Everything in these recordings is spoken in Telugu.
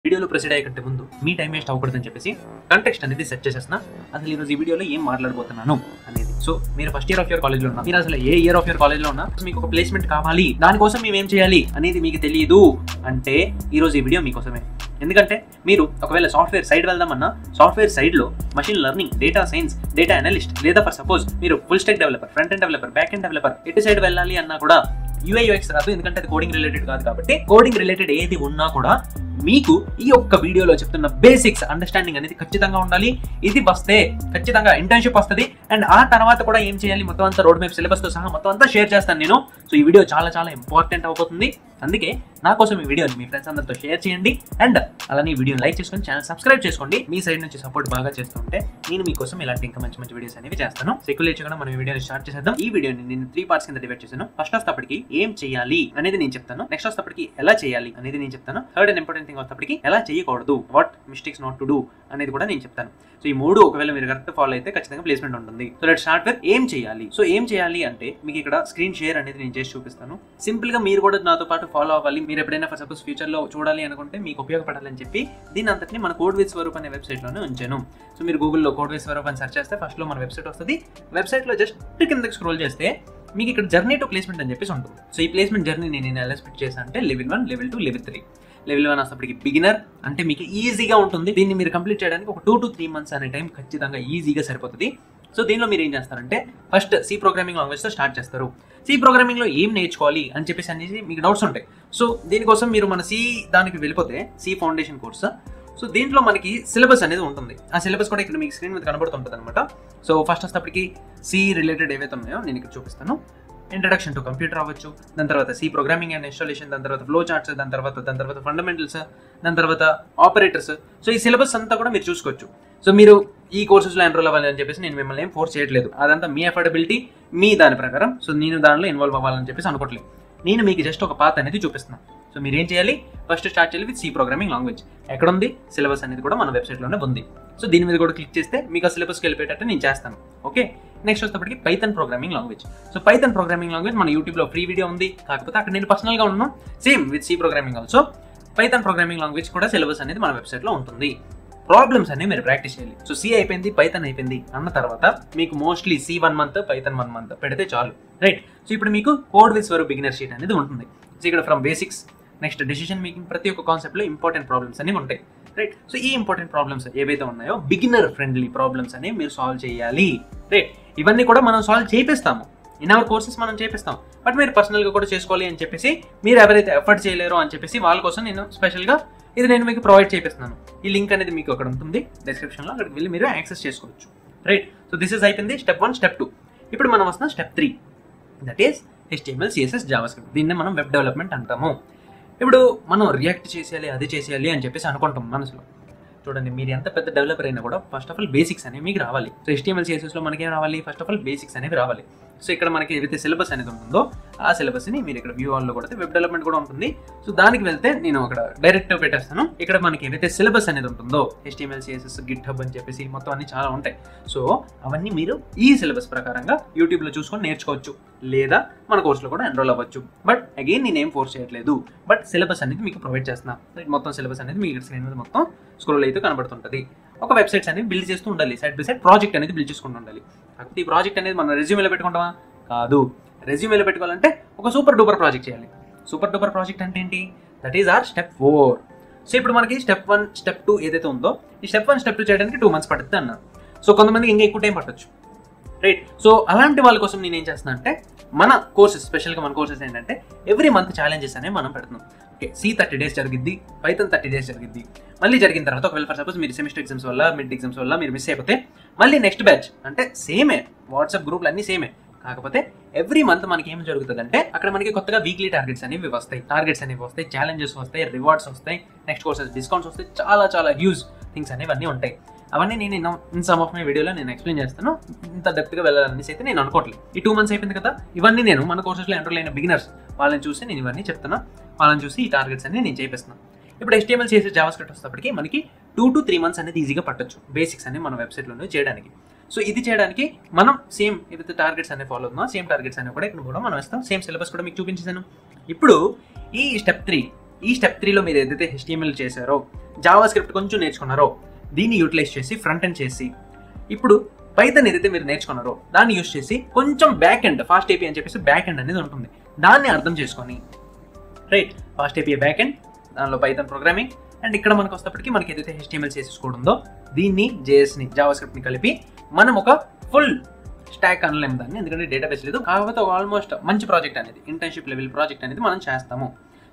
వీడియోలో ప్రొసీడ్ అయ్యే కంటే ముందు మీ టైం వేస్ట్ అవ్వకూడదని చెప్పేసి కంటెక్స్ట్ అనేది సెట్ చేసేస్తున్నా. అసలు ఈరోజు ఈ వీడియోలో ఏం మాట్లాడబోతున్నాను అనేది. సో మీరు ఫస్ట్ ఇయర్ ఆఫ్ యువర్ కాలేజ్లో ఉన్నా, మీరు అసలు ఏ ఇయర్ ఆఫ్ యువర్ కాలేజ్లో ఉన్నా, మీకు ఒక ప్లేస్మెంట్ కావాలి, దానికోసం మేము ఏం చేయాలి అనేది మీకు తెలియదు అంటే ఈరోజు ఈ వీడియో మీకోసమే. ఎందుకంటే మీరు ఒకవేళ సాఫ్ట్వేర్ సైడ్ వెళ్దామన్నా, సాఫ్ట్వేర్ సైడ్లో machine learning, data science, data analyst, లేదా ఫర్ సపోజ్ మీరు full stack developer, front end developer, back end developer ఎటు సైడ్ వెళ్ళాలి అన్నా కూడా UI UX రాదు, ఎందుకంటే అది కోడింగ్ రిలేటెడ్ కాదు. కాబట్టి కోడింగ్ రిలేటెడ్ ఏది ఉన్నా కూడా మీకు ఈ ఒక్క వీడియోలో చెప్తున్న బేసిక్స్ అండర్స్టాండింగ్ అనేది ఖచ్చితంగా ఉండాలి. ఇది వస్తే ఖచ్చితంగా ఇంటర్న్షిప్ వస్తుంది. అండ్ ఆ తర్వాత కూడా ఏం చేయాలి మొత్తం అంతా రోడ్ మ్యాప్ సిలబస్తో సహా మొత్తం అంతా షేర్ చేస్తాను నేను. సో ఈ వీడియో చాలా చాలా ఇంపార్టెంట్ అయిపోతుంది. అందుకే నా కోసం ఈ వీడియోని మీ ఫ్రెండ్స్ అందరితో షేర్ చేయండి. అండ్ అలానే ఈ వీడియోని లైక్ చేసుకొని ఛానల్ సబ్స్క్రైబ్ చేసుకోండి. మీ సైడ్ నుంచి సపోర్ట్ బాగా చేస్తుంటే నేను మీకోసం ఇలాంటి ఇంకా మంచి మంచి వీడియోస్ అనేవి చేస్తాను. సెక్యులేట్ చేయకుండా మనం ఈ వీడియోని స్టార్ట్ చేసేద్దాం. ఈ వీడియోని నేను 3 పార్ట్స్ కింద డివైడ్ చేశాను. ఫస్ట్ వస్తప్పటికి ఏం చేయాలి అనేది నేను చెప్తాను. నెక్స్ట్ వస్తప్పటికి ఎలా చేయాలి అనేది నేను చెప్తాను. థర్డ్ అండ్ ఇంపార్టెంట్ థింగ్ వస్తప్పటికి ఎలా చేయకూడదు, what mistakes not to do అనేది కూడా నేను చెప్తాను. సో ఈ మూడు ఒకవేళ మీరు కరెక్ట్ ఫాలో అయితే ఖచ్చితంగా ప్లేస్మెంట్ ఉంటుంది. సో లెట్స్ స్టార్ట్ విత్ ఏం చేయాలి. సో ఏం చేయాలి అంటే మీకు ఇక్కడ స్క్రీన్ షేర్ అనేది నేను చేసి చూపిస్తాను. సింపుల్ గా మీరు కూడా నాతో పాటు ఫాలో అవ్వాలి. మీరు ఎప్పుడైనా ఫర్ సపోజ్ ఫ్యూచర్ లో చూడాలి అనుకుంటే మీకు ఉపయోగపడాలని చెప్పి దీని అంతటిని మన కోడ్ విత్ స్వరూప్ అనే వెబ్సైట్ లోనే ఉంచాను. సో మీరు గూగుల్లో కోడ్ విత్ స్వరూప్ అని సెర్చ్ చేస్తే ఫస్ట్ లో మన వెబ్సైట్ వస్తుంది. వెబ్సైట్ లో జస్ట్ కిందకి స్క్రోల్ చేస్తే మీకు ఇక్కడ జర్నీ టు ప్లేస్మెంట్ అని చెప్పేసి ఉంటుంది. సో ఈ ప్లేస్మెంట్ జర్నీ నేను ఎలా స్ప్లిట్ చేశాను అంటే లెవెల్ 1, లెవెల్ 2, లెవెల్ 3. లెవెల్ 1 అసలుకి బిగినర్ అంటే మీకు ఈజీగా ఉంటుంది. దీన్ని మీరు కంప్లీట్ చేయడానికి ఒక 2 to 3 months అనే టైం ఖచ్చితంగా ఈజీగా సరిపోతుంది. సో దీనిలో మీరు ఏం చేస్తారంటే ఫస్ట్ సి ప్రోగ్రామింగ్ లాంగ్వేజ్తో స్టార్ట్ చేస్తారు. సి ప్రోగ్రామింగ్లో ఏం నేర్చుకోవాలి అని చెప్పేసి అనేది మీకు డౌట్స్ ఉంటాయి. సో దీనికోసం మీరు మన సి దానికి వెళ్ళిపోతే సి ఫౌండేషన్ కోర్స్. సో దీంట్లో మనకి సిలబస్ అనేది ఉంటుంది. ఆ సిలబస్ కూడా ఇక్కడ మీకు స్క్రీన్ మీద కనబడుతుంటుంది అనమాట. సో ఫస్ట్ వస్తప్పటికి సి రిలేటెడ్ ఏవైతే ఉన్నాయో నేను ఇక్కడ చూపిస్తాను. ఇంట్రడక్షన్ టు కంప్యూటర్ అవ్వచ్చు, దాని తర్వాత సి ప్రోగ్రామింగ్ అండ్ ఇన్స్టాలేషన్, దాని తర్వాత ఫ్లో చార్ట్స్, దాని తర్వాత ఫండమెంటల్స్, దాని తర్వాత ఆపరేటర్స్. సో ఈ సిలబస్ అంతా కూడా మీరు చూసుకోవచ్చు. సో మీరు ఈ కోర్సెస్లో ఎన్రోల్ అవ్వాలి అని చెప్పేసి నేను మిమ్మల్ని ఏం ఫోర్స్ చేయట్లేదు. అదంతా మీ అఫోర్డబిలిటీ, మీ దాని ప్రకారం. సో నేను దానిలో ఇన్వాల్వ్ అవ్వాలని చెప్పేసి అనుకోవట్లేదు. నేను మీకు జస్ట్ ఒక పాత్ అనేది చూపిస్తున్నాను. సో మీరు ఏం చేయాలి, ఫస్ట్ స్టార్ట్ చేయాలి విత్ సి ప్రోగ్రామింగ్ లాంగ్వేజ్. ఎక్కడ ఉంది సిలబస్ అనేది కూడా మన వెబ్సైట్లోనే ఉంది. సో దీని మీద కూడా క్లిక్ చేస్తే మీకు ఆ సిలబస్కి వెళ్ళిపోయేటట్టు నేను చేస్తాను. ఓకే, నెక్స్ట్ వచ్చేటప్పటికి Python programming language. So Python programming language మన యూట్యూబ్లో ఫ్రీ వీడియో ఉంది. కాకపోతే అక్కడ నేను పర్సనల్గా ఉన్నాను. Same with C programming also Python programming language కూడా సిలబస్ అనేది మన వెబ్సైట్లో ఉంటుంది. ప్రాబ్లమ్స్ అనేవి మీరు ప్రాక్టీస్ చేయాలి. సో సి అయిపోయింది, పైథాన్ అయిపోయింది అన్న తర్వాత మీకు mostly C 1 month, Python 1 month పెడితే చాలు, రైట్. సో ఇప్పుడు మీకు code with Swaroop beginner sheet అనేది ఉంటుంది. సో ఇక్కడ from basics, next decision making, ప్రతి ఒక్క కాన్సెప్ట్లో ఇంపార్టెంట్ ప్రాబ్లమ్స్ అనేవి ఉంటాయి, రైట్. సో ఈ ఇంపార్టెంట్ ప్రాబ్లమ్స్ ఏవైతే ఉన్నాయో బిగినర్ ఫ్రెండ్లీ ప్రాబ్లమ్స్ అనేవి మీరు సాల్వ్ చేయాలి, రైట్. ఇవన్నీ కూడా మనం సాల్వ్ చేపిస్తాము, ఇన్ అవర్ కోర్సెస్ మనం చేపిస్తాం. బట్ మీరు పర్సనల్గా కూడా చేసుకోవాలి అని చెప్పేసి, మీరు ఎవరైతే ఎఫర్ట్ చేయలేరో అని చెప్పేసి వాళ్ళ కోసం నేను స్పెషల్గా ఇది నేను మీకు ప్రొవైడ్ చేపిస్తున్నాను. ఈ లింక్ అనేది మీకు అక్కడ ఉంటుంది డిస్క్రిప్షన్లో, అక్కడికి వెళ్ళి మీరు యాక్సెస్ చేసుకోవచ్చు, రైట్. సో దిస్ ఇస్ అయిపోయింది స్టెప్ 1, స్టెప్ 2. ఇప్పుడు మనం వస్తున్న step 3, that is HTML, CSS, JavaScript. దీన్ని మనం వెబ్ డెవలప్మెంట్ అంటాము. ఇప్పుడు మనం రియాక్ట్ చేసేయాలి, అది చేసేయాలి అని చెప్పేసి అనుకుంటాం మనసులో. చూడండి, మీరు ఎంత పెద్ద డెవలపర్ అయినా కూడా ఫస్ట్ ఆఫ్ ఆల్ బేసిక్స్ అనేవి మీకు రావాలి. సో HTML, CSSలో మనకి ఏం రావాలి, ఫస్ట్ ఆఫ్ ఆల్ బేసిక్స్ అనేవి రావాలి. సో ఇక్కడ మనకి ఏదైతే సిలబస్ అనేది ఉంటుందో ఆ సిలబస్ని మీరు ఇక్కడ వ్యూ ఆల్లో కొడితే వెబ్ డెవలప్మెంట్ కూడా ఉంటుంది. సో దానికి వెళ్తే నేను అక్కడ డైరెక్ట్ పెట్టేస్తాను. ఇక్కడ మనకి ఏదైతే సిలబస్ అనేది ఉంటుందో HTML, CSS, GitHub అని చెప్పేసి మొత్తం అన్ని చాలా ఉంటాయి. సో అవన్నీ మీరు ఈ సిలబస్ ప్రకారంగా యూట్యూబ్లో చూసుకొని నేర్చుకోవచ్చు, లేదా మన కోర్సులో కూడా ఎన్రోల్ అవ్వచ్చు. బట్ అగైన్ నేనేం ఫోర్స్ చేయట్లేదు, బట్ సిలబస్ అనేది మీకు ప్రొవైడ్ చేస్తున్నా. మొత్తం సిలబస్ అనేది మీకు స్క్రీన్ మీద మొత్తం స్క్రోల్ అయితే కనబడుతుంటుంది. ఒక వెబ్సైట్స్ అనేది బిల్డ్ చేస్తూ ఉండాలి, సైడ్ బై సైడ్ ప్రాజెక్ట్ అనేది బిల్డ్ చేసుకుంటూ ఉండాలి. కాకపోతే ఈ ప్రాజెక్ట్ అనేది మనం రెజ్యూమేలో పెట్టుకుంటామా? కాదు. రెజ్యూమేలో పెట్టుకోవాలంటే ఒక సూపర్ డూపర్ ప్రాజెక్ట్ చేయాలి. సూపర్ డూపర్ ప్రాజెక్ట్ అంటే ఏంటి? That is our step 4. So ఇప్పుడు మనకి స్టెప్ 1, స్టెప్ 2 ఏదైతే ఉందో, ఈ స్టెప్ 1, స్టెప్ 2 చేయడానికి 2 months పడుతుంది అన్నారు. సో కొంతమందికి ఇంకా ఎక్కువ టైం పట్టొచ్చు, రైట్. సో అలాంటి వాళ్ళ కోసం నేను ఏం చేస్తున్నా అంటే, మన కోర్సెస్, స్పెషల్గా మన కోర్సెస్ ఏంటంటే ఎవ్రీ మంత్ ఛాలెంజెస్ అనేవి మనం పెడుతున్నాం. ఓకే, సి 30 days జరిగిద్ది, పైథాన్ 30 days జరిగిద్ది. మళ్ళీ జరిగిన తర్వాత ఒకవేళ ఫర్ సపోజ్ మీరు సెమిస్టర్ ఎగ్జామ్స్ వల్ల, మిడ్ ఎగ్జామ్స్ వల్ల మీరు మిస్ అయిపోతే మళ్ళీ నెక్స్ట్ బ్యాచ్ అంటే సేమే, వాట్సాప్ గ్రూప్లు అన్నీ సేమే. కాకపోతే ఎవ్రీ మంత్ మనకి ఏం జరుగుతుంది అంటే అక్కడ మనకి కొత్తగా వీక్లీ టార్గెట్స్ అనేవి వస్తాయి, ఛాలెంజెస్ వస్తాయి, రివార్డ్స్ వస్తాయి, నెక్స్ట్ కోర్సెస్ డిస్కౌంట్స్ వస్తాయి, చాలా చాలా హ్యూజ్ థింగ్స్ అనేవి అన్నీ ఉంటాయి. అవన్నీ నేను ఇన్ సమ్ ఆఫ్ మై వీడియోలో నేను ఎక్స్ప్లెయిన్ చేస్తాను. ఇంత డెప్త్గా వెళ్ళాలనేసి అయితే నేను అనుకోవట్లేదు. ఈ 2 months అయిపోయింది కదా, ఇవన్నీ నేను మన కోర్సెస్లో ఎన్రోల్ అయిన బిగినర్స్ వాళ్ళని చూసి నేను ఇవన్నీ చెప్తున్నా, వాళ్ళని చూసి ఈ టార్గెట్స్ అన్ని నేను చేపిస్తున్నాను. ఇప్పుడు HTML, CSS, JavaScript వస్తేప్పటికి మనకి 2 to 3 months అనేది ఈజీగా పట్టొచ్చు, బేసిక్స్ అనేవి మన వెబ్సైట్లోనే చేయడానికి. సో ఇది చేయడానికి మనం సేమ్ ఏదైతే టార్గెట్స్ అనేవి ఫాలో అవుతుందో సేమ్ టార్గెట్స్ అనేవి కూడా ఇక్కడ కూడా మనం ఇస్తాం. సేమ్ సిలబస్ కూడా మీకు చూపించేసాను. ఇప్పుడు ఈ స్టెప్ 3 ఈ స్టెప్ 3లో మీరు ఏదైతే HTML చేశారో, జావా స్క్రిప్ట్ కొంచెం నేర్చుకున్నారో, దీన్ని యూటిలైజ్ చేసి ఫ్రంట్ ఎండ్ చేసి, ఇప్పుడు పైథాన్ ఏదైతే మీరు నేర్చుకున్నారో దాన్ని యూజ్ చేసి కొంచెం బ్యాక్ ఎండ్, ఫాస్ట్ ఏపీ అని చెప్పేసి బ్యాక్ ఎండ్ అనేది ఉంటుంది, దాన్ని అర్థం చేసుకొని right, fast AP back end, దానిలో పైథాన్ ప్రోగ్రామింగ్, అండ్ ఇక్కడ మనకు వస్తేప్పటికి మనకి ఏదైతే HTML చేసుకోవడంలో దీన్ని JS-ని జావా స్క్రిప్ట్ని కలిపి మనం ఒక ఫుల్ స్టాక్ అనలేము దాన్ని, ఎందుకంటే డేటాబేస్ లేదు. కాకపోతే ఆల్మోస్ట్ మంచి ప్రాజెక్ట్ అనేది, ఇంటర్న్షిప్ లెవెల్ ప్రాజెక్ట్ అనేది మనం చేస్తాము.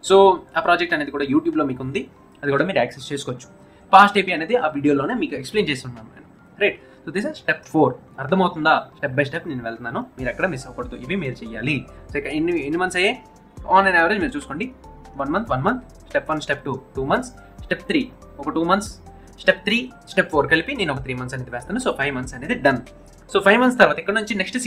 సో ఆ ప్రాజెక్ట్ అనేది కూడా యూట్యూబ్లో మీకు ఉంది, అది కూడా మీరు యాక్సెస్ చేసుకోవచ్చు. ఫాస్ట్ ఏపీ అనేది ఆ వీడియోలోనే మీకు ఎక్స్ప్లెయిన్ చేస్తున్నాను నేను, right. So this is step 4. అర్థమవుతుందా? స్టెప్ బై స్టెప్ నేను వెళ్తున్నాను, మీరు ఎక్కడ మిస్ అవ్వకూడదు, ఇవి మీరు చేయాలి. సో ఇక ఎన్ని మంత్స్ అయ్యాయి ఆన్ అండ్ యావరేజ్ మీరు చూసుకోండి. 1 month, step 1 step 2 2 months, step 3 ఒక 2 months, స్టెప్ 3 స్టెప్ 4 కలిపి నేను ఒక 3 months అనేది వేస్తాను. సో 5 months అనేది డన్. సో 5 months తర్వాత ఇక్కడ నుంచి నెక్స్ట్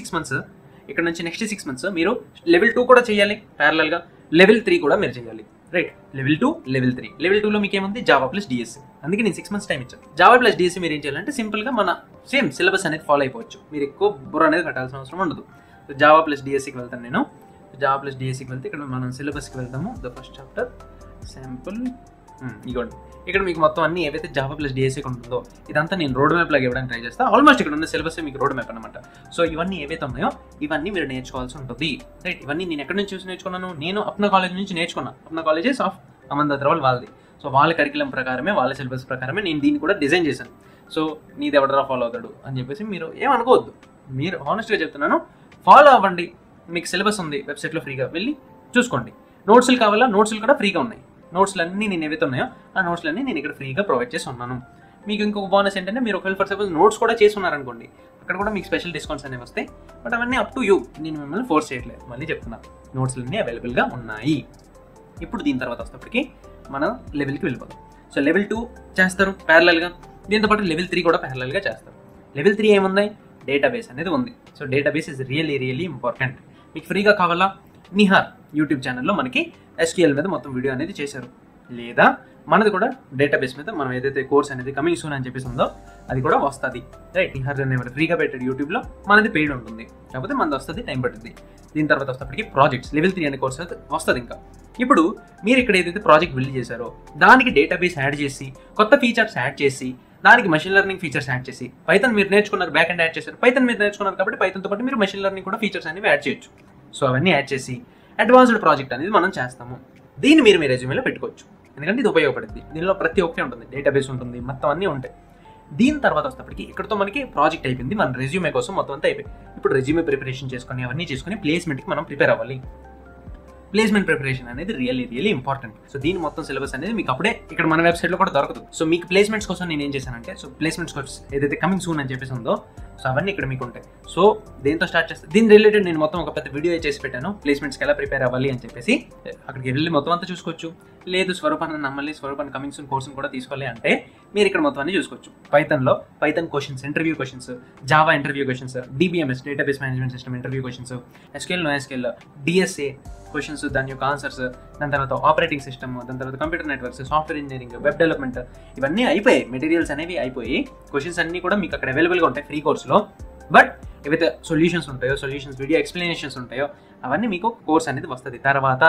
6 months మీరు లెవెల్ 2 కూడా చేయాలి ప్యారలల్గా, లెవెల్ 3 కూడా మీరు చేయాలి, రైట్. Level 2 level 3. లెవెల్ 2లో మీకు ఏముంది? Java plus DSC. అందుకే నేను 6 months టైం ఇచ్చాను. జావా ప్లస్ డిఎస్సి మీరు ఏం చేయాలంటే సింపుల్గా మన సేమ్ సిలబస్ అనేది ఫాలో అయిపోవచ్చు, మీరు ఎక్కువ బుర్ర అనేది కట్టాల్సిన అవసరం ఉండదు. సో జావా ప్లస్ డిఎస్సికి వెళ్తాను నేను. జావా ప్లస్ డిఎస్సికి వెళ్తే ఇక్కడ మనం సిలబస్కి వెళ్తాము. ద ఫస్ట్ చాప్టర్ శాంపుల్, ఇగోండి ఇక్కడ మీకు మొత్తం అన్ని ఏవైతే జావా ప్లస్ డిఎస్సికి ఉంటుందో ఇదంతా నేను రోడ్ మ్యాప్ లాగా ఇవ్వడానికి ట్రై చేస్తాను. ఆల్మోస్ట్ ఇక్కడ ఉన్న సిలబస్ మీకు రోడ్ మ్యాప్ అనమాట. సో ఇవన్నీ ఏవైతే ఉన్నాయో ఇవన్నీ మీరు నేర్చుకోవాల్సి ఉంటుంది, రైట్. ఇవన్నీ నేను ఎక్కడి నుంచి చూసి నేర్చుకున్నాను? నేను అప్నా కాలేజ్ నుంచి నేర్చుకున్నాను. అప్నా కాలేజెస్ ఆఫ్ అమంత్ అగర్వాల్ వాళ్ళది. సో వాళ్ళ కరికులం ప్రకారమే, వాళ్ళ సిలబస్ ప్రకారమే నేను దీన్ని కూడా డిజైన్ చేశాను. సో నీది ఎవడరా ఫాలో అవుతాడు అని చెప్పేసి మీరు ఏమనుకోవద్దు, మీరు హానెస్ట్గా చెప్తున్నాను, ఫాలో అవ్వండి. మీకు సిలబస్ ఉంది వెబ్సైట్లో, ఫ్రీగా వెళ్ళి చూసుకోండి. నోట్స్లు కావాలా? నోట్స్లు కూడా ఫ్రీగా ఉన్నాయి. నోట్స్లు అన్నీ నేను ఏవైతే ఉన్నాయో ఆ నోట్స్లన్నీ నేను ఇక్కడ ఫ్రీగా ప్రొవైడ్ చేసి ఉన్నాను. మీకు ఇంకొక బోనస్ ఏంటంటే మీరు ఒకవేళ ఫర్ సపోజ్ నోట్స్ కూడా చేసి ఉన్నారనుకోండి, అక్కడ కూడా మీకు స్పెషల్ డిస్కౌంట్స్ అనేవి వస్తాయి. బట్ అవన్నీ అప్ టు యూ, నేను మిమ్మల్ని ఫోర్స్ చేయట్లేదు. మళ్ళీ చెప్తున్నా, నోట్స్లన్నీ అవైలబుల్గా ఉన్నాయి. ఇప్పుడు దీని తర్వాత వస్తేప్పటికి మనం లెవెల్కి వెళ్ళిపోతాం. సో లెవెల్ 2 చేస్తారు ప్యారలల్గా, దీంతోపాటు లెవెల్ 3 కూడా ప్యారలల్గా చేస్తారు. లెవెల్ 3 ఏముంది? డేటాబేస్ అనేది ఉంది. So database is really important. మీకు ఫ్రీగా కావాలా? నిహార్ యూట్యూబ్ ఛానల్లో మనకి SQL మీద మొత్తం వీడియో అనేది చేశారు, లేదా మనది కూడా డేటాబేస్ మీద మనం ఏదైతే కోర్స్ అనేది కమింగ్ సూన్ అని చెప్పేసి ఉందో అది కూడా వస్తుంది, రైట్. నిహార్ అనేవారు ఫ్రీగా పెట్టాడు యూట్యూబ్లో, మనది పెయిడ్ ఉంటుంది, కాకపోతే మనది వస్తుంది, టైం పడుతుంది. దీని తర్వాత వస్తేప్పటికి ప్రాజెక్ట్స్ లెవెల్ 3 అనే కోర్స్ వస్తుంది. ఇంకా ఇప్పుడు మీరు ఇక్కడ ఏదైతే ప్రాజెక్ట్ బిల్డ్ చేశారో దానికి డేటాబేస్ యాడ్ చేసి, కొత్త ఫీచర్స్ యాడ్ చేసి, దానికి మెషిన్ లెర్నింగ్ ఫీచర్స్ యాడ్ చేసి, పైథాన్ మీరు నేర్చుకున్నారు, బ్యాక్ ఎండ్ యాడ్ చేశారు, పైథాన్ మీరు నేర్చుకున్నారు కాబట్టి పైథాన్తో పాటు మీరు మెషిన్ లెర్నింగ్ కూడా ఫీచర్స్ అనేవి యాడ్ చేయొచ్చు. సో అవన్నీ యాడ్ చేసి అడ్వాన్స్డ్ ప్రాజెక్ట్ అనేది మనం చేస్తాము. దీన్ని మీరు మీ రెజ్యూమేలో పెట్టుకోవచ్చు, ఎందుకంటే ఇది ఉపయోగపడుతుంది. దీనిలో ప్రతి ఒక్కటి ఉంటుంది, డేటాబేస్ ఉంటుంది, మొత్తం అన్నీ ఉంటాయి. దీని తర్వాత వస్తేప్పటికి ఇక్కడతో మనకి ప్రాజెక్ట్ అయిపోయింది, మన రెజ్యూమే కోసం మొత్తం అంతా అయిపోయింది. ఇప్పుడు రెజ్యూమే ప్రిపరేషన్ చేసుకొని అవన్నీ చేసుకొని ప్లేస్మెంట్కి మనం ప్రిపేర్ అవ్వాలి. ప్లేస్మెంట్ ప్రిపరేషన్ అనేది రియల్లీ ఇంపార్టెంట్. సో దీని మొత్తం సిలబస్ అనేది మీకు అప్పుడే ఇక్కడ మన వెబ్సైట్లో కూడా దొరకదు. సో మీకు ప్లేస్మెంట్స్ కోసం నేను ఏం చేశానంటే, సో ప్లేస్మెంట్స్ కోర్స్ ఏదైతే కమింగ్ సూన్ అని చెప్పేసి ఉందో సో అవన్నీ ఇక్కడ మీకు ఉంటాయి. సో దేంతో స్టార్ట్ చేస్తే దీని రిలేటెడ్ నేను మొత్తం ఒక పెద్ద వీడియో చేసి పెట్టాను, ప్లేస్మెంట్స్కి ఎలా ప్రిపేర్ అవ్వాలి అని చెప్పేసి. అక్కడికి వెళ్ళి మొత్తం అంతా చూసుకోవచ్చు. లేదు స్వరూపాన్ని నమ్మాలి, స్వరూపాన్ని కమింగ్ సూన్ కోర్సును కూడా తీసుకోవాలి అంటే మీరు ఇక్కడ మొత్తం అన్ని చూసుకోవచ్చు. పైథాన్లో Python questions, interview questions, Java interview questions, DBMS database management system interview questions, SQL NoSQL, DSA questions, దాని యొక్క ఆన్సర్స్, దాని తర్వాత ఆపరేటింగ్ సిస్టమ్, దాని తర్వాత computer networks, software engineering, web development, ఇవన్నీ అయిపోయాయి. మెటీరియల్స్ అనేవి అయిపోయి క్వశ్చన్స్ అన్నీ కూడా మీకు అక్కడ అవైలబుల్గా ఉంటాయి ఫ్రీ కోర్సులో. బట్ ఏవైతే సొల్యూషన్స్ ఉంటాయో, సొల్యూషన్స్ వీడియో ఎక్స్ప్లెనేషన్స్ ఉంటాయో అవన్నీ మీకు కోర్స్ అనేది వస్తుంది తర్వాత.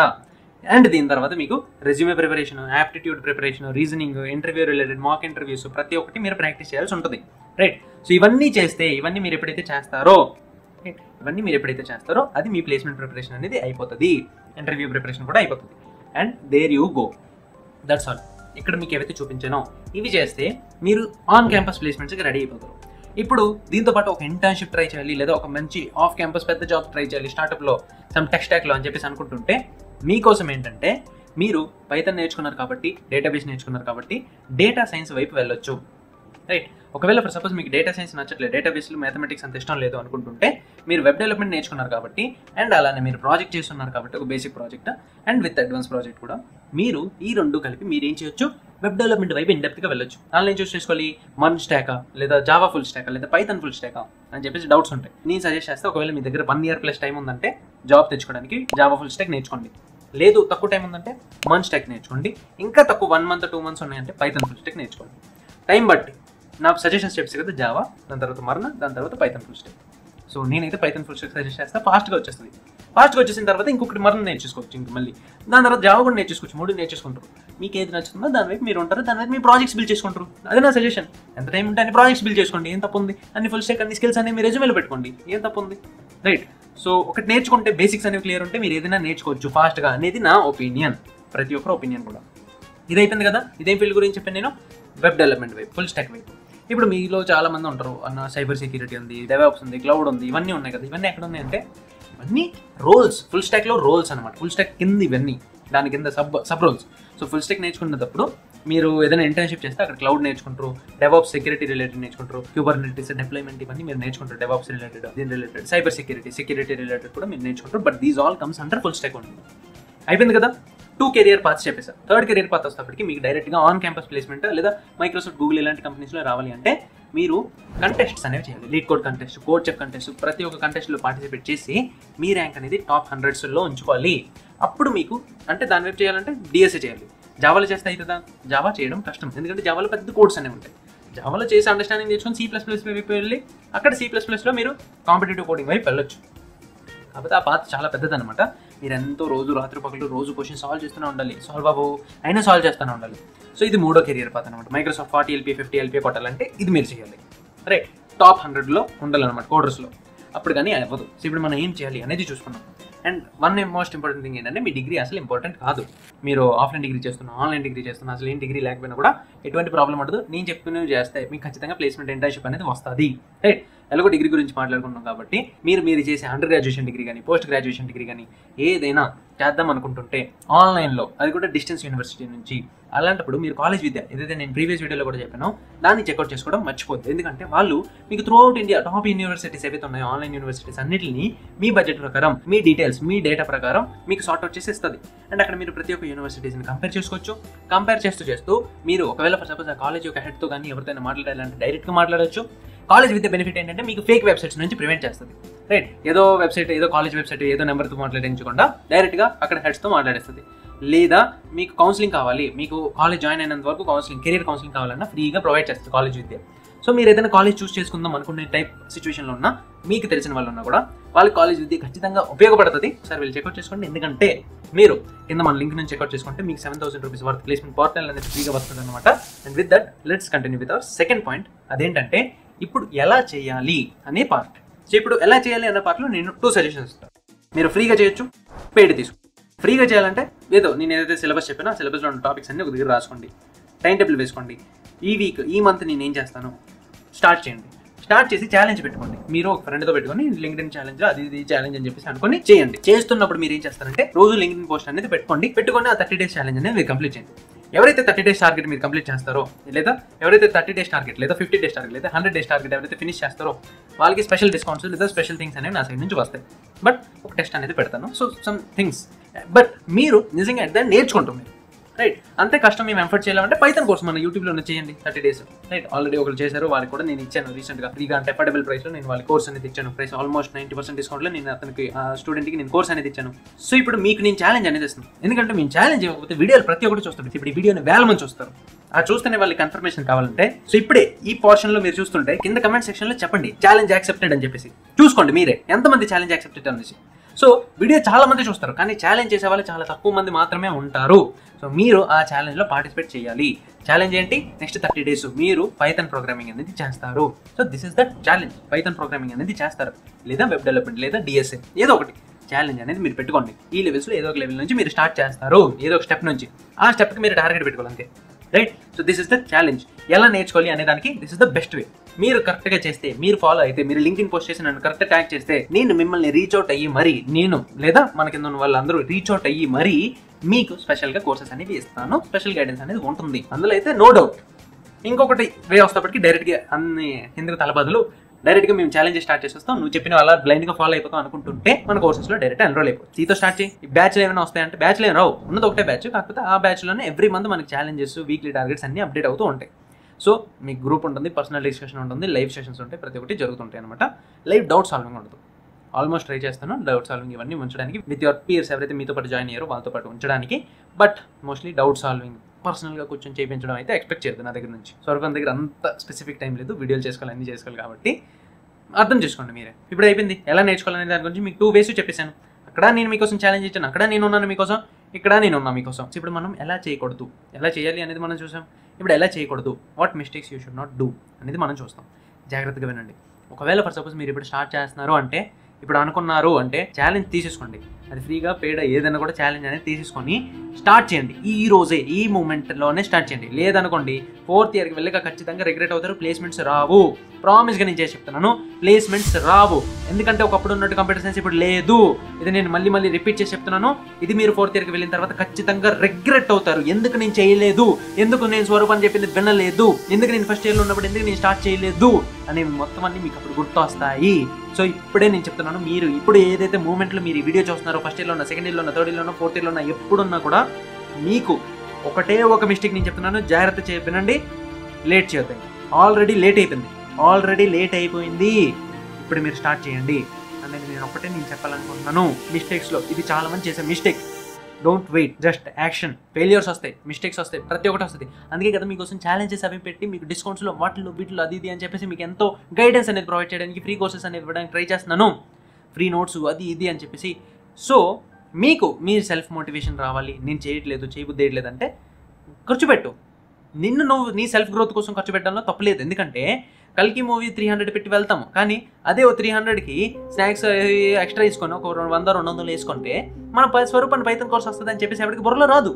అండ్ దీని తర్వాత మీకు resume preparation, aptitude preparation, reasoning, interview related mock interviews ప్రతి ఒక్కటి మీరు ప్రాక్టీస్ చేయాల్సి ఉంటుంది, రైట్. సో ఇవన్నీ చేస్తే, ఇవన్నీ మీరు ఎప్పుడైతే చేస్తారో అది మీ ప్లేస్మెంట్ ప్రిపరేషన్ అనేది అయిపోతుంది, ఇంటర్వ్యూ ప్రిపరేషన్ కూడా అయిపోతుంది. And there you go, that's all. ఇక్కడ మీకు ఏవైతే చూపించానో ఇవి చేస్తే మీరు ఆన్ క్యాంపస్ ప్లేస్మెంట్స్కి రెడీ అయిపోతారు. ఇప్పుడు దీంతో పాటు ఒక ఇంటర్న్షిప్ ట్రై చేయాలి, లేదా ఒక మంచి ఆఫ్ క్యాంపస్ పెద్ద జాబ్ ట్రై చేయాలి స్టార్టప్లో, సమ్ టెక్ స్టాక్లో అని చెప్పేసి అనుకుంటుంటే మీకోసం ఏంటంటే, మీరు పైథాన్ నేర్చుకున్నారు కాబట్టి, డేటాబేస్ నేర్చుకున్నారు కాబట్టి డేటా సైన్స్ వైపు వెళ్ళొచ్చు, రైట్. ఒకవేళ ఫర్ సపోజ్ మీకు డేటా సైన్స్ నచ్చట్లేదు, డేటాబేస్లో మ్యాథమెటిక్స్ అంత ఇష్టం లేదు అనుకుంటుంటే మీరు వెబ్ డెవలప్మెంట్ నేర్చుకున్నారు కాబట్టి, అండ్ అలానే మీరు ప్రాజెక్ట్ చేస్తున్నారు కాబట్టి ఒక basic project and with advance project కూడా, మీరు ఈ రెండు కలిపి మీరు ఏం చేయొచ్చు, వెబ్ డెవలప్మెంట్ వైపు ఇన్డెప్త్గా వెళ్ళొచ్చు. దానిలో ఏం చూస్ చేసుకోవాలి, మన్ స్టాకా, లేదా జావా ఫుల్ స్టాకా, లేదా పైథాన్ ఫుల్ స్టాకా అని చెప్పేసి డౌట్స్ ఉంటాయి. నేను సజెస్ట్ చేస్తే ఒకవేళ మీ దగ్గర 1 year ప్లస్ టైం ఉందంటే జాబ్ తెచ్చుకోవడానికి జావా ఫుల్ స్టాక్ నేర్చుకోండి. లేదు తక్కువ టైం ఉందంటే మన్ స్టాక్ నేర్చుకోండి. ఇంకా తక్కువ 1 month 2 months ఉన్నాయంటే పైథాన్ ఫుల్ స్టాక్ నేర్చుకోండి. టైం బట్టి నా సజెషన్స్ చెప్పేసి కదా, జావా, దాని తర్వాత మరణ, దాని తర్వాత పైథాన్ ఫుల్ స్టాక్. సో నేనైతే పైథాన్ ఫుల్ స్టాక్ సజెస్ట్ చేస్తా, ఫాస్ట్గా వచ్చేస్తుంది. ఫాస్ట్గా వచ్చేసిన తర్వాత ఇంకొకటి మరణ నేర్చుకోవచ్చు, ఇంక మళ్ళీ దాని తర్వాత జావా కూడా నేర్చుకోవచ్చు. 3 నేర్చుకుంటారు. మీకు ఏది నచ్చుతుందో దాని వైపు మీరు ఉంటారు, దాని వైపు మీ ప్రాజెక్ట్స్ బిల్డ్ చేసుకుంటారు. అదే నా సజెషన్. ఎంత టైం ఉంటే అన్ని ప్రాజెక్ట్స్ బిల్డ్ చేసుకోండి, ఏం తప్పు ఉంది? అన్ని ఫుల్ స్టాక్ అన్ని స్కిల్స్ అనేవి మీ రెజ్యూమేలో పెట్టుకోండి, ఏం తప్పు ఉంది? రైట్. సో ఒకటి నేర్చుకుంటే బేసిక్స్ అనేవి క్లియర్ ఉంటే మీరు ఏదైనా నేర్చుకోవచ్చు ఫాస్ట్గా అనేది నా ఒపీనియన్, ప్రతి ఒక్కరు ఒపీనియన్ కూడా. ఇది అయిపోయింది కదా. ఇదేం ఫీల్డ్ గురించి చెప్పాను నేను? వెబ్ డెవలప్మెంట్ వైపు, ఫుల్ స్టాక్ వైపు. ఇప్పుడు మీలో చాలా మంది ఉంటారు, అన్న సైబర్ సెక్యూరిటీ ఉంది, డెవలప్స్ ఉంది, క్లౌడ్ ఉంది, ఇవన్నీ ఉన్నాయి కదా. ఇవన్నీ ఎక్కడ ఉన్నాయంటే ఇవన్నీ రోల్స్, ఫుల్ స్టాక్లో రోల్స్ అనమాట. ఫుల్ స్టాక్ కింద ఇవన్నీ, దాని కింద sub roles. So full stack నేర్చుకునేటప్పుడు మీరు ఏదైనా ఇంటర్న్షిప్ చేస్తే అక్కడ క్లౌడ్ నేర్చుకుంటారు, డెవాప్స్ సెక్యూరిటీ రిలేటెడ్ నేర్చుకుంటారు, క్యూబర్నెటిస్ డిప్లాయ్మెంట్ ఇవన్నీ మీరు నేర్చుకుంటారు, డెవాప్స్ రిలేటెడ్, దీని రిలేటెడ్ సైబర్ సెక్యూరిటీ రిలేటెడ్ కూడా మీరు నేర్చుకుంటారు. But these all comes under full stock ఉంటుంది. అయిపోయింది కదా. 2 కెరియర్ పాత్స్ చెప్పేసారు. 3rd కెరియర్ పాత్ వచ్చేటప్పటికి మీకు డైరెక్ట్గా ఆన్ క్యాంపస్ ప్లేస్మెంట్ లేదా మైక్రోసాఫ్ట్, గూగుల్ ఇలాంటి కంపెనీస్లో రావాలి అంటే మీరు కంటెస్ట్స్ అనేవి చేయాలి. Lead code contest, code chef contest, ప్రతి ఒక్క కంటెస్ట్లో పార్టిసిపేట్ చేసి మీ ర్యాంక్ అనేది టాప్ 100స్లో ఉంచుకోవాలి. అప్పుడు మీకు అంటే దాని వైపు చేయాలంటే డిఎస్ఏ చేయాలి. జావాలో చేస్తే అవుతుందా? జావా చేయడం కష్టం, ఎందుకంటే జావాలో పెద్ద కోడ్స్ అనేవి ఉంటాయి. జావాలో చేసి అండర్స్టాండింగ్ నేర్చుకొని C++ వైపు వెళ్ళి అక్కడ C++లో మీరు కాంపిటేటివ్ కోడింగ్ వైపు వెళ్ళొచ్చు. కాకపోతే ఆ పాత్ చాలా పెద్దదనమాట. మీరు ఎంతో రోజు రాత్రి పగలు రోజు క్వశ్చన్ సాల్వ్ చేస్తూనే ఉండాలి. అయినా సాల్వ్ చేస్తూనే ఉండాలి. సో ఇది 3వ కెరియర్ పాత్ అనమాట. మైక్రోసాఫ్ట్ 40 LP 50 LP కొట్టాలంటే ఇది మీరు చేయాలి. రైట్. టాప్ 100లో ఉండాలన్నమాట కోడర్స్లో. అప్పుడు కానీ అవ్వదు. సో ఇప్పుడు మనం ఏం చేయాలి అనేది చూసుకున్నాం. అండ్ మోస్ట్ ఇంపార్టెంట్ థింగ్ ఏంటంటే మీ డిగ్రీ అసలు ఇంపార్టెంట్ కాదు. మీరు ఆఫ్లైన్ డిగ్రీ చేస్తున్నా, ఆన్లైన్ డిగ్రీ చేస్తున్నా, అసలు ఏం డిగ్రీ లేకపోయినా కూడా ఎటువంటి ప్రాబ్లం ఉండదు. నేను చెప్తున్నవి చేస్తే మీకు ఖచ్చితంగా ప్లేస్మెంట్ ఇంటర్న్షిప్ అనేది వస్తుంది. రైట్. ఎలాగో డిగ్రీ గురించి మాట్లాడుకుంటున్నాం కాబట్టి మీరు చేసే అండర్ గ్రాడ్యుయేషన్ డిగ్రీ కానీ పోస్ట్ గ్రాడ్యుయేషన్ డిగ్రీ కానీ ఏదైనా చేద్దాం అనుకుంటుంటే ఆన్లైన్లో, అది కూడా డిస్టెన్స్ యూనివర్సిటీ నుంచి, అలాంటప్పుడు మీరు కాలేజ్ విద్య ఏదైతే నేను ప్రీవియస్ వీడియోలో కూడా చెప్పానో దాన్ని చెక్అవుట్ చేసుకోవడం మర్చిపోద్దు. ఎందుకంటే వాళ్ళు మీకు త్రూఅవుట్ ఇండియా టాప్ యూనివర్సిటీస్ ఏవైతే ఉన్నాయో ఆన్లైన్ యూనివర్సిటీస్ అన్నింటినీ మీ బడ్జెట్ ప్రకారం, మీ డీటెయిల్స్, మీ డేటా ప్రకారం మీకు సార్ట్అవుట్ చేసి ఇస్తుంది. అండ్ అక్కడ మీరు ప్రతి ఒక్క యూనివర్సిటీస్ని కంపేర్ చేసుకోవచ్చు. కంపేర్ చేస్తూ మీరు ఒకవేళ సపోజ్ ఆ కాలేజ్ యొక్క హెడ్తో కానీ ఎవరితోనే మాట్లాడాలంటే డైరెక్ట్గా మాట్లాడచ్చు. కాలేజ్ విత్ బెనిఫిట్ ఏంటంటే మీకు ఫేక్ వెబ్సైట్స్ నుంచి ప్రివెంట్ చేస్తుంది. రైట్. ఏదో వెబ్సైట్, ఏదో కాలేజ్ వెబ్సైట్, ఏదో నెంబర్తో మాట్లాడించకుండా డైరెక్ట్గా అక్కడ హెడ్స్తో మాట్లాడేస్తుంది. లేదా మీకు కౌన్సిలింగ్ కావాలి, మీకు కాలేజ్ జాయిన్ అయినంత వరకు కౌన్సిలింగ్, కెరీర్ కౌన్సిలింగ్ కావాలన్నా ఫ్రీగా ప్రొవైడ్ చేస్తుంది కాలేజ్ విద్య. సో మీరు ఏదైనా కాలేజ్ చూస్ చేసుకుందాం అనుకునే టైప్ సిచ్యువేషన్లో ఉన్నా, మీకు తెలిసిన వాళ్ళు ఉన్నా కూడా వాళ్ళకి కాలేజ్ విద్య ఖచ్చితంగా ఉపయోగపడుతుంది. సార్ వీళ్ళు చెక్అవుట్ చేసుకోండి. ఎందుకంటే మీరు కింద మన లింక్ నుంచి చెక్అవుట్ చేసుకుంటే మీకు 7,000 రూపీస్ వర్త్ ప్లేస్మెంట్ పోర్టల్ అనేది ఫ్రీగా వస్తుంది అనమాట. And with that let's continue with our second point. అదేంటంటే ఇప్పుడు ఎలా చేయాలి అనే పార్ట్. సో ఇప్పుడు ఎలా చేయాలి అనే పార్ట్లో నేను 2 సజెషన్స్ ఇస్తాను. మీరు ఫ్రీగా చేయొచ్చు, పెయిడ్ తీసుకో. ఫ్రీగా చేయాలంటే ఏదో నేను ఏదైతే సిలబస్ చెప్పానో ఆ సిలబస్లో ఉన్న టాపిక్స్ అన్ని ఒక దగ్గర రాసుకోండి, టైం టేబుల్ వేసుకోండి. ఈ వీక్, ఈ మంత్ నేను ఏం చేస్తాను స్టార్ట్ చేయండి. స్టార్ట్ చేసి ఛాలెంజ్ పెట్టుకోండి. మీరు ఒక ఫ్రెండ్తో పెట్టుకొని లింక్డ్ఇన్ ఛాలెంజ్, అది ఛాలెంజ్ అని చెప్పేసి అనుకొని చేయండి. చేస్తున్నప్పుడు మీరు ఏం చేస్తారంటే రోజు లింక్డ్ఇన్ పోస్ట్ అనేది పెట్టుకొని ఆ 30 days ఛాలెంజ్ అనేది మీరు కంప్లీట్ చేయండి. ఎవరైతే 30 days టార్గెట్ మీరు కంప్లీట్ చేస్తారో, లేదా ఎవరైతే 30 days టార్గెట్, లేదా 50 days టార్గెట్, లేదా 100 days టార్గెట్ ఎవరైతే ఫినిష్ చేస్తారో వాళ్ళకి స్పెషల్ డిస్కౌంట్స్ లేదా స్పెషల్ థింగ్స్ అనేవి నా సైడ్ నుంచి వస్తాయి. బట్ ఒక టెస్ట్ అనేది పెడతాను. సో సమ్ థింగ్స్, బట్ మీరు నిజంగా దాన్ని నేర్చుకుంటాం. రైట్. అంతే కష్టం మేము ఎఫర్ట్ చేయాలంటే పైథాన్ కోర్స్ మన యూట్యూబ్లో చేయండి 30 days. రైట్. ఆల్రెడీ ఒకరు చేశారు, వాళ్ళకి కూడా నేను ఇచ్చాను రీసెంట్గా ఫ్రీగా, అంటే అఫోర్డబుల్ ప్రైస్లో నేను వాళ్ళకి కోర్స్ అనేది ఇచ్చాను. ప్రైస్ ఆల్మోస్ట్ 90% డిస్కౌంట్లో నేను అతనికి స్టూడెంట్కి నేను కోర్స్ అనేది ఇచ్చాను. సో ఇప్పుడు మీకు నేను ఛాలెంజ్ అనేది ఇస్తాను. ఎందుకంటే మేము ఛాలెంజ్ ఇవ్వకపోతే వీడియోలు ప్రతి ఒక్కటి చూస్తారు. ఇప్పుడు ఈ వీడియోని 1000 మంది చూస్తారు. ఆ చూస్తేనే వాళ్ళకి కన్ఫర్మేషన్ కావాలంటే, సో ఇప్పుడే ఈ పోర్షన్లో మీరు చూస్తుంటే కింద కమెంట్ సెక్షన్లో చెప్పండి ఛాలెంజ్ యాక్సెప్టెడ్ అని చెప్పేసి. చూసుకోండి మీరే ఎంతమంది ఛాలెంజ్ యాక్సెప్టెడ్ అనేసి. సో వీడియో చాలా మంది చూస్తారు, కానీ ఛాలెంజ్ చేసే వాళ్ళు చాలా తక్కువ మంది మాత్రమే ఉంటారు. సో మీరు ఆ ఛాలెంజ్లో పార్టిసిపేట్ చేయాలి. ఛాలెంజ్ ఏంటి? నెక్స్ట్ 30 days మీరు పైథాన్ ప్రోగ్రామింగ్ అనేది చేస్తారు. So this is the challenge. Python programming అనేది చేస్తారు, లేదా వెబ్ డెవలప్మెంట్, లేదా డిఎస్ఏ, ఏదో ఒకటి ఛాలెంజ్ అనేది మీరు పెట్టుకోండి. ఈ లెవెల్స్లో ఏదో ఒక లెవెల్ నుంచి మీరు స్టార్ట్ చేస్తారు, ఏదో ఒక స్టెప్ నుంచి. ఆ స్టెప్కి మీరు టార్గెట్ పెట్టుకోవాలి అంతే. Right. So this is the challenge. ఎలా నేర్చుకోవాలి అనే దానికి this is the best way. మీరు కరెక్ట్గా చేస్తే, మీరు ఫాలో అయితే, మీరు లింక్డ్ఇన్ పోస్ట్ చేసి నన్ను కరెక్ట్గా ట్యాగ్ చేస్తే, నేను మిమ్మల్ని రీచ్ అవుట్ అయ్యి మరీ, నేను లేదా మన కింద ఉన్న వాళ్ళందరూ రీచ్ అవుట్ అయ్యి మరీ మీకు స్పెషల్గా కోర్సెస్ అనేవి ఇస్తాను. స్పెషల్ గైడెన్స్ అనేది ఉంటుంది అందులో అయితే, నో డౌట్. ఇంకొకటి వే వస్తేప్పటికి డైరెక్ట్గా అన్ని ఎందుకు తలబాదులు, డైరెక్ట్గా మేము ఛాలెంజ్ స్టార్ట్ చేసేస్తాం. నువ్వు చెప్పిన అలా బ్లైండ్గా ఫాలో అయిపోతాం అనుకుంటుంటే మన కోర్సెస్లో డైరెక్ట్ ఎన్రోల్ అయిపోతుంది. సీతో స్టార్ట్ చేయి. ఈ బ్యాచ్లు ఏమైనా వస్తాయంటే బ్యాచ్లు ఏమైనా రావు, ఉన్నది ఒకటే బ్యాచ్. కాకపోతే ఆ బ్యాచ్లోనే ఎవ్రీ మంత్ మనకి ఛాలెంజెస్, వీక్లీ టార్గెట్స్ అన్ని అప్డేట్ అవుతూ ఉంటాయి. సో మీకు గ్రూప్ ఉంటుంది, పర్సనల్ డిస్కషన్ ఉంటుంది, లైవ్ సెషన్స్ ఉంటాయి, ప్రతి ఒక్కటి జరుగుతుంటాయి అనమాట. లైవ్ డౌట్ సాల్వింగ్ ఉంటుంది. ఆల్మోస్ట్ ట్రై చేస్తాను డౌట్ సాల్వింగ్ ఇవన్నీ ఉంచడానికి, విత్ యువర్ పీర్స్ ఎవరైతే మీతో పాటు జాయిన్ అయ్యారో వాళ్ళతో పాటు ఉంచడానికి. బట్ మోస్ట్లీ డౌట్ సాల్వింగ్ పర్సనల్గా కూర్చొని చేయించడం అయితే ఎక్స్పెక్ట్ చేయదు నా దగ్గర నుంచి. స్వరూపం దగ్గర అంత స్పెసిఫిక్ టైం లేదు, వీడియోలు చేసుకోవాలి, అన్నీ చేసుకోవాలి. కాబట్టి అర్థం చేసుకోండి మీరే. ఇప్పుడు అయిపోయింది ఎలా నేర్చుకోవాలనే దాని గురించి మీకు 2 ways చెప్పేశాను. అక్కడ నేను మీకోసం ఛాలెంజ్ ఇచ్చాను, అక్కడ నేను ఉన్నాను మీకోసం, ఇక్కడ నేను ఉన్నా మీకోసం. ఇప్పుడు మనం ఎలా చేయకూడదు, ఎలా చేయాలి అనేది మనం చూసాం. ఇప్పుడు ఎలా చేయకూడదు, what mistakes you should not do అనేది మనం చూస్తాం. జాగ్రత్తగా వినండి. ఒకవేళ ఫర్ సపోజ్ మీరు ఇప్పుడు స్టార్ట్ చేస్తున్నారు అంటే, ఇప్పుడు అనుకున్నారు అంటే ఛాలెంజ్ తీసేసుకోండి. అది ఫ్రీగా పేడ్ ఏదైనా కూడా ఛాలెంజ్ అనేది తీసేసుకొని స్టార్ట్ చేయండి. ఈ రోజే ఈ మూమెంట్లోనే స్టార్ట్ చేయండి. లేదనుకోండి 4th ఇయర్కి వెళ్ళక ఖచ్చితంగా రిగ్రెట్ అవుతారు. ప్లేస్మెంట్స్ రావు. ప్రామిస్గా నేను చేసి చెప్తున్నాను, ప్లేస్మెంట్స్ రావు. ఎందుకంటే ఒకప్పుడు ఉన్నట్టు కంప్యూటర్ సైన్స్ ఇప్పుడు లేదు. ఇది నేను మళ్ళీ రిపీట్ చేసి చెప్తున్నాను. ఇది మీరు 4th ఇయర్కి వెళ్ళిన తర్వాత ఖచ్చితంగా రిగ్రెట్ అవుతారు. ఎందుకు నేను చేయలేదు, ఎందుకు నేను స్వరూపాన్ని చెప్పింది వినలేదు, ఎందుకు నేను ఫస్ట్ ఇయర్లో ఉన్నప్పుడు ఎందుకు నేను స్టార్ట్ చేయలేదు అనేవి మొత్తం అన్ని మీకు అప్పుడు గుర్తు వస్తాయి. సో ఇప్పుడే నేను చెప్తున్నాను, మీరు ఇప్పుడు ఏదైతే మూమెంట్లో మీరు ఈ వీడియో చూస్తున్నారో, ఫస్ట్ ఇయర్లో ఉన్న, సెకండ్ ఇయర్లో ఉన్న, థర్డ్ ఇయర్లో ఉన్న, 4th ఇయర్లో ఉన్న, ఎప్పుడున్నా కూడా మీకు ఒకటే ఒక మిస్టేక్ నేను చెప్తున్నాను, జాగ్రత్త వినండి. లేట్ చేయొద్దండి. ఆల్రెడీ లేట్ అయిపోయింది. ఇప్పుడు మీరు స్టార్ట్ చేయండి అనేది నేను ఒకటే చెప్పాలనుకుంటున్నాను. మిస్టేక్స్లో ఇది చాలా మంది చేసే mistake. Don't wait, just action. Failures వస్తాయి, మిస్టేక్స్ వస్తాయి, ప్రతి ఒక్కటి వస్తుంది. అందుకే కదా మీకోసం ఛాలెంజెస్ అవి పెట్టి మీకు డిస్కౌంట్స్లో వాటిలో వీటిలో అది ఇది అని చెప్పేసి మీకు ఎంతో గైడెన్స్ అనేది ప్రొవైడ్ చేయడానికి, ఫ్రీ కోర్సెస్ అనేది ఇవ్వడానికి ట్రై చేస్తున్నాను. ఫ్రీ నోట్స్ అది ఇది అని చెప్పేసి. సో మీకు మీ సెల్ఫ్ మోటివేషన్ రావాలి. నేను చేయబుద్ధి వేయట్లేదు అంటే ఖర్చు పెట్టు. నువ్వు నీ సెల్ఫ్ గ్రోత్ కోసం ఖర్చు పెట్టడంలో తప్పలేదు. ఎందుకంటే కల్కి మూవీ 300 పెట్టి వెళ్తాము, కానీ అదే 300కి స్నాక్స్ ఎక్స్ట్రా తీసుకొని ఒక 100-200 వేసుకుంటే మన స్వరూపాన్ని పైథాన్ కోర్స్ వస్తుంది అని చెప్పేసి ఎవరికి బుర్రలో రాదు,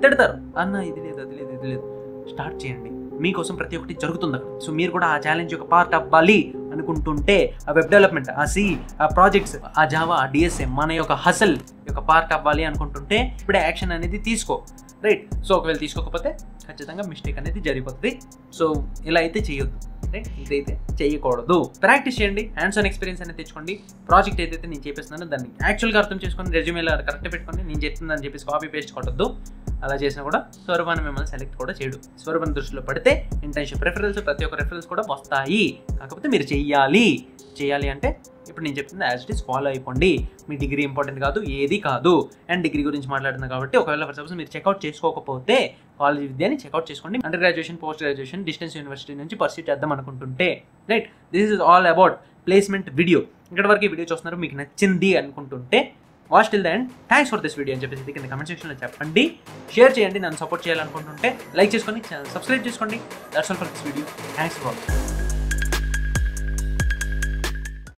తిడతారు. అన్న ఇది లేదు, అది లేదు, ఇది లేదు. స్టార్ట్ చేయండి. మీకోసం ప్రతి ఒక్కటి జరుగుతుంది అక్కడ. సో మీరు కూడా ఆ ఛాలెంజ్ యొక్క పార్ట్ అవ్వాలి అనుకుంటుంటే, ఆ వెబ్ డెవలప్మెంట్, ఆ సి, ఆ ప్రాజెక్ట్స్, ఆ జావా, ఆ డిఎస్ఎం మన యొక్క హసల్ యొక్క పార్ట్ అవ్వాలి అనుకుంటుంటే ఇప్పుడే యాక్షన్ అనేది తీసుకో. రైట్. సో ఒకవేళ తీసుకోకపోతే ఖచ్చితంగా మిస్టేక్ అనేది జరిగిపోతుంది. సో ఇలా అయితే చేయొద్దు. రైట్, ఇదైతే చేయకూడదు. ప్రాక్టీస్ చేయండి, హ్యాండ్స్ ఆన్ ఎక్స్పీరియన్స్ అనేది తెచ్చుకోండి. ప్రాజెక్ట్ ఏదైతే నేను చేపిస్తున్నానో దాన్ని యాక్చువల్గా అర్థం చేసుకొని రెజ్యూమేలో కరెక్ట్ పెట్టుకోండి. నేను చెప్తుందని చెప్పేసి కాపీ పేస్ట్ కొట్టద్దు. అలా చేసినా కూడా స్వరూపాన్ని మిమ్మల్ని సెలెక్ట్ కూడా చేయడు. స్వరూపాన్ని దృష్టిలో పడితే ఇంటర్న్షిప్ రెఫరెన్స్, ప్రతి ఒక్క రెఫరెన్స్ కూడా వస్తాయి. కాకపోతే మీరు చేయాలి అంటే ఇప్పుడు నేను చెప్తుంది యాజ్ ఇట్ ఈస్ ఫాలో అయిపోండి. మీ డిగ్రీ ఇంపార్టెంట్ కాదు, ఏది కాదు. అండ్ డిగ్రీ గురించి మాట్లాడుతున్నాను కాబట్టి ఒకవేళ ఫర్ సపోజ్ మీరు చెక్అవుట్ చేసుకోకపోతే కాలేజ్ విద్యని చెక్అవుట్ చేసుకోండి. Under graduation, post graduation distance university నుంచి పర్సూ చేద్దాం అనుకుంటుంటే. Right, this is all about placement video. ఇక్కడ వరకు ఈ వీడియో చూస్తున్నారు, మీకు నచ్చింది అనుకుంటుంటే watch till the end. Thanks for this video అని చెప్పేసి కింద కమెంట్ సెక్షన్లో చెప్పండి. షేర్ చేయండి. నన్ను సపోర్ట్ చేయాలనుకుంటుంటే లైక్ చేసుకోండి, సబ్స్క్రైబ్ చేసుకోండి. That's all for this video. Thanks for watching.